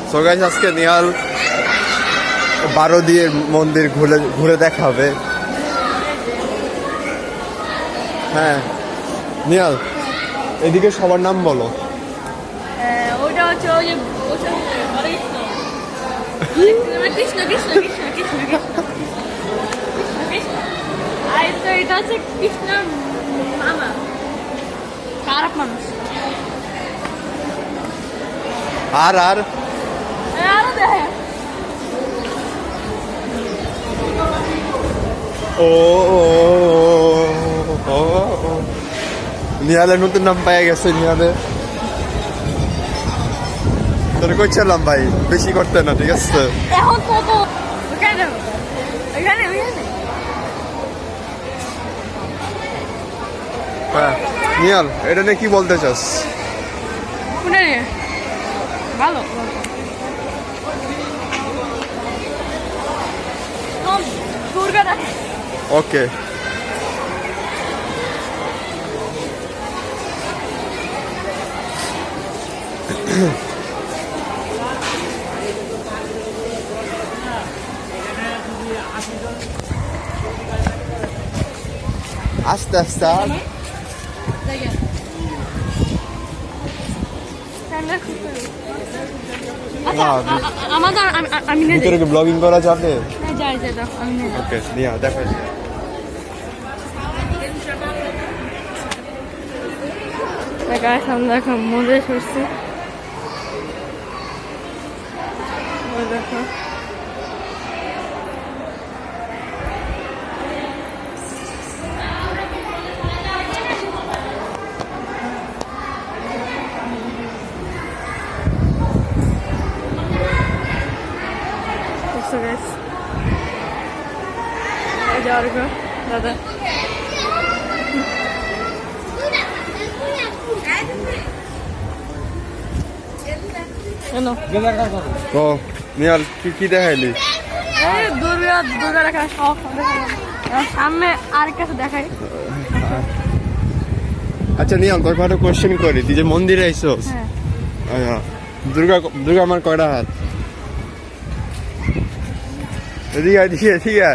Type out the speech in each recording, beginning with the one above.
So guys আজকে নিহাল 12 দিয়ে মন্দির ঘুরে দেখাবে। হ্যাঁ নিহাল, এদিকে সবার নাম বলো। ওটা হচ্ছে ওই যে হরে কৃষ্ণ কৃষ্ণ কৃষ্ণ কৃষ্ণ কৃষ্ণ কৃষ্ণ। আর তো এটা হচ্ছে কৃষ্ণর মামা, খারাপ মানুষ। আর আরো দেখে ও নিহালের নতুন নাম পাইয়া গেছে। নিহালে তোর করছিলাম ভাই, বেশি করতে না, ঠিক আছে? এখন কত ওখানে ওখানে ওখানে হ্যাঁ নিহাল, এটা নিয়ে কি বলতে চাস? শুনে ভালো দুর্গা দেখে। ওকে আস্তে আস্তে আমাদের আমি ভিতরে কি ব্লগিং করা যাবে? যাই যাই আমি ওকে নিয়া দেখা দেখো মজা করছি। দেখো দাদা ও নিহাল কি কি দেখাইলি? দুর্গা দেখা সামনে আর কাছে দেখাই। আচ্ছা নিহাল, তোর একটা কোশ্চেন করি। তুই যে মন্দিরে আইসোস, দুর্গা আমার কয়টা হাত? এদিকে এদিকে এদিকে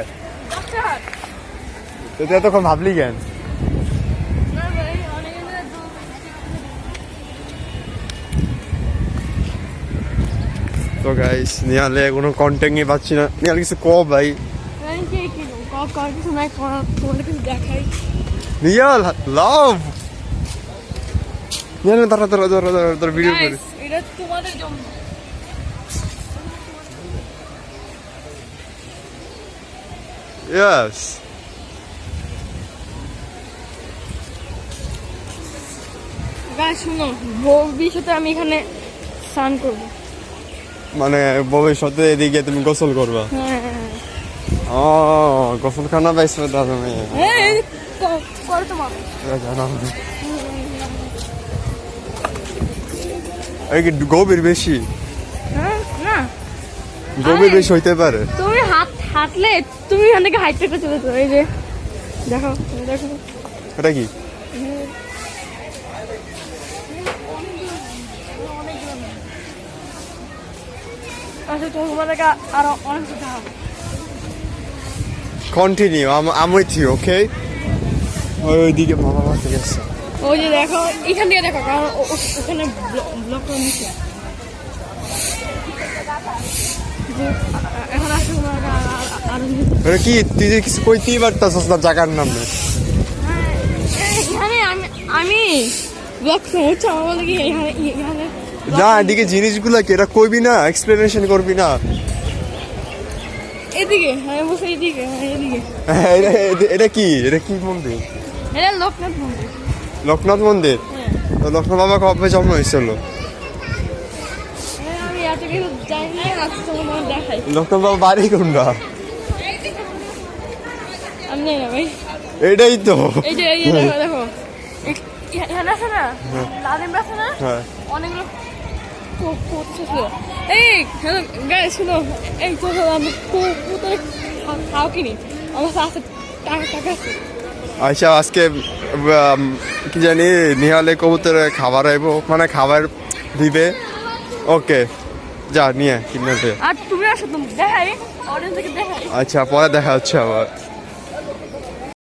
তুই এতক্ষণ ভাবলি কেন? তো গাইস নিহালে কোনো কন্টেন্টই পাচ্ছি না। নিহাল কিছু ক ভাই। কিছু নাই, তোমাদের কিছু দেখাই। নিহাল লাভ নিহাল তারা তোর তোর তোর ভিডিও করি। এটা তোমাদের জন্য। ইয়েস গাইস শুনো, ভবিষ্যতে আমি এখানে স্নান করবো। মানে ভবিষ্যতে এদিকে তুমি গোসল করবা? ও গোসলখানা পাইছো তুমি? এই কি গভীর বেশি? না গভীর বেশি হইতে পারে। তুমি হাঁটলে তুমি এখান থেকে হাইট থেকে চলে যাবে। এই যে দেখো দেখো এটা কি? আচ্ছা তোমাদেরকে আরো অনেক কথা হবে। Continue, I'm with you, okay? ওইদিকে মামা বাসে গেছে। ওই যে দেখো এখান থেকে দেখো, কারণ ওখানে ব্লক করে নিচ্ছে। এখন আসলে আরে কি তুই যে কিছু কইতেই পারতাছস না জায়গার নামে? এখানে আমি ব্লক হচ্ছে আমার বলে কি এখানে না, এদিকে জিনিসগুলা কি এটা কইবি না, এক্সপ্লেনেশন করবি না? এদিকে আমি বসে এদিকে এদিকে। এটা কি, এটা কি মন্দির? এটা লোকনাথ মন্দির। লোকনাথ মন্দির? তো লোকনাথ বাবা কবে জন্ম হয়েছিল? আমি এত কিছু জানি না, তোমার দেখাই। লোকনাথ বাবা বাড়ি কোনটা? আমি জানি না ভাই। এটাই তো। এই যে দেখো দেখো এখানে আছে না, লালিম আছে না, অনেকগুলো এই গায়ে শুনো, এই তো আমি খাও কিনি আমার আছে টাকা টাকা আছে। আচ্ছা আজকে কি জানি নিহালে কবুতরে খাবার আইব, মানে খাবার দিবে। ওকে যা নিয়ে কিনে দে। আর তুমি আসো, তুমি দেখাই অরেঞ্জ থেকে দেখাই। আচ্ছা পরে দেখা হচ্ছে আবার।